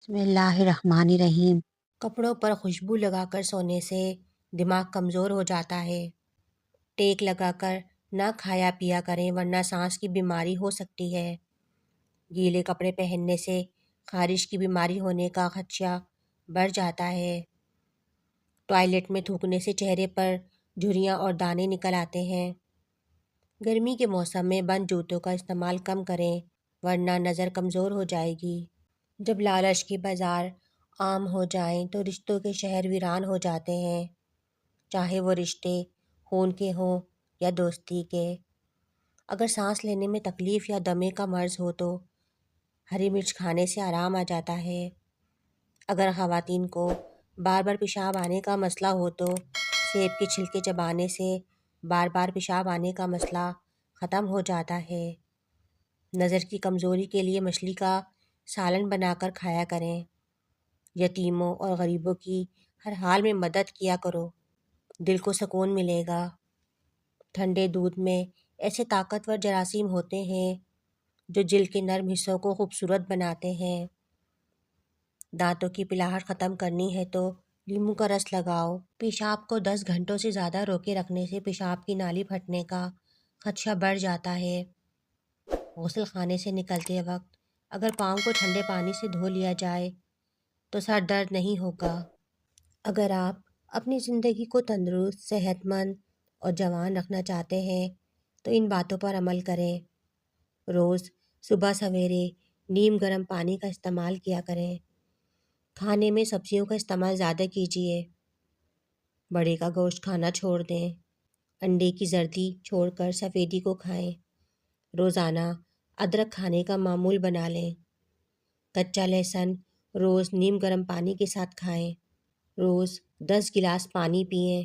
بسم اللہ الرحمن الرحیم۔ کپڑوں پر خوشبو لگا کر سونے سے دماغ کمزور ہو جاتا ہے۔ ٹیک لگا کر نہ کھایا پیا کریں ورنہ سانس کی بیماری ہو سکتی ہے۔ گیلے کپڑے پہننے سے خارش کی بیماری ہونے کا خدشہ بڑھ جاتا ہے۔ ٹوائلٹ میں تھوکنے سے چہرے پر جھریاں اور دانے نکل آتے ہیں۔ گرمی کے موسم میں بند جوتوں کا استعمال کم کریں ورنہ نظر کمزور ہو جائے گی۔ جب لالچ کے بازار عام ہو جائیں تو رشتوں کے شہر ویران ہو جاتے ہیں، چاہے وہ رشتے خون کے ہوں یا دوستی کے۔ اگر سانس لینے میں تکلیف یا دمے کا مرض ہو تو ہری مرچ کھانے سے آرام آ جاتا ہے۔ اگر خواتین کو بار بار پیشاب آنے کا مسئلہ ہو تو سیب کے چھلکے چبانے سے بار بار پیشاب آنے کا مسئلہ ختم ہو جاتا ہے۔ نظر کی کمزوری کے لیے مچھلی کا سالن بنا کر کھایا کریں۔ یتیموں اور غریبوں کی ہر حال میں مدد کیا کرو، دل کو سکون ملے گا۔ ٹھنڈے دودھ میں ایسے طاقتور جراثیم ہوتے ہیں جو جلد کے نرم حصوں کو خوبصورت بناتے ہیں۔ دانتوں کی پلاہٹ ختم کرنی ہے تو لیموں کا رس لگاؤ۔ پیشاب کو 10 گھنٹوں سے زیادہ روکے رکھنے سے پیشاب کی نالی پھٹنے کا خدشہ بڑھ جاتا ہے۔ غسل خانے سے نکلتے وقت اگر پاؤں کو ٹھنڈے پانی سے دھو لیا جائے تو سر درد نہیں ہوگا۔ اگر آپ اپنی زندگی کو تندرست، صحت مند اور جوان رکھنا چاہتے ہیں تو ان باتوں پر عمل کریں۔ روز صبح سویرے نیم گرم پانی کا استعمال کیا کریں۔ کھانے میں سبزیوں کا استعمال زیادہ کیجیے۔ بڑے کا گوشت کھانا چھوڑ دیں۔ انڈے کی زردی چھوڑ کر سفیدی کو کھائیں۔ روزانہ ادرک کھانے کا معمول بنا لیں۔ کچا لہسن روز نیم گرم پانی کے ساتھ کھائیں۔ روز 10 گلاس پانی پئیں۔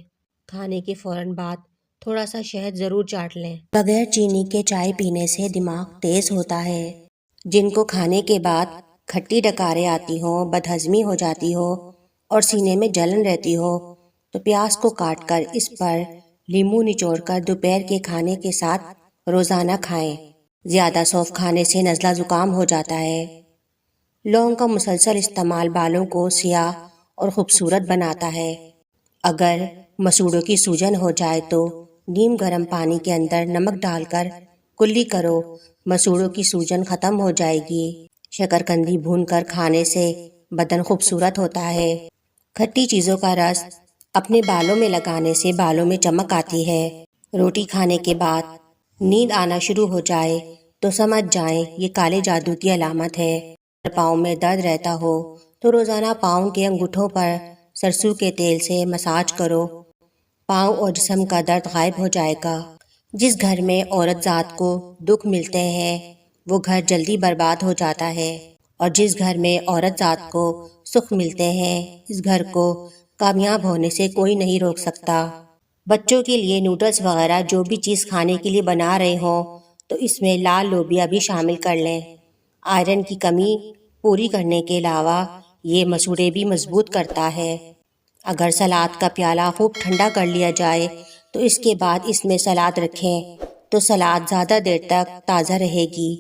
کھانے کے فوراً بعد تھوڑا سا شہد ضرور چاٹ لیں۔ بغیر چینی کے چائے پینے سے دماغ تیز ہوتا ہے۔ جن کو کھانے کے بعد کھٹی ڈکاریں آتی ہوں، بدہضمی ہو جاتی ہو اور سینے میں جلن رہتی ہو تو پیاز کو کاٹ کر اس پر لیموں نچوڑ کر دوپہر کے کھانے کے ساتھ روزانہ کھائیں۔ زیادہ سونف کھانے سے نزلہ زکام ہو جاتا ہے۔ لونگ کا مسلسل استعمال بالوں کو سیاہ اور خوبصورت بناتا ہے۔ اگر مسوڑوں کی سوجن ہو جائے تو نیم گرم پانی کے اندر نمک ڈال کر کلی کرو، مسوڑوں کی سوجن ختم ہو جائے گی۔ شکرکندی بھون کر کھانے سے بدن خوبصورت ہوتا ہے۔ کھٹی چیزوں کا رس اپنے بالوں میں لگانے سے بالوں میں چمک آتی ہے۔ روٹی کھانے کے بعد نیند آنا شروع ہو جائے تو سمجھ جائیں یہ کالے جادو کی علامت ہے۔ اگر پاؤں میں درد رہتا ہو تو روزانہ پاؤں کے انگوٹھوں پر سرسوں کے تیل سے مساج کرو، پاؤں اور جسم کا درد غائب ہو جائے گا۔ جس گھر میں عورت ذات کو دکھ ملتے ہیں وہ گھر جلدی برباد ہو جاتا ہے، اور جس گھر میں عورت ذات کو سکھ ملتے ہیں اس گھر کو کامیاب ہونے سے کوئی نہیں روک سکتا۔ بچوں کے لیے نوڈلز وغیرہ جو بھی چیز کھانے کے لیے بنا رہے ہوں تو اس میں لال لوبیا بھی شامل کر لیں۔ آئرن کی کمی پوری کرنے کے علاوہ یہ مسوڑے بھی مضبوط کرتا ہے۔ اگر سلاد کا پیالہ خوب ٹھنڈا کر لیا جائے تو اس کے بعد اس میں سلاد رکھیں تو سلاد زیادہ دیر تک تازہ رہے گی۔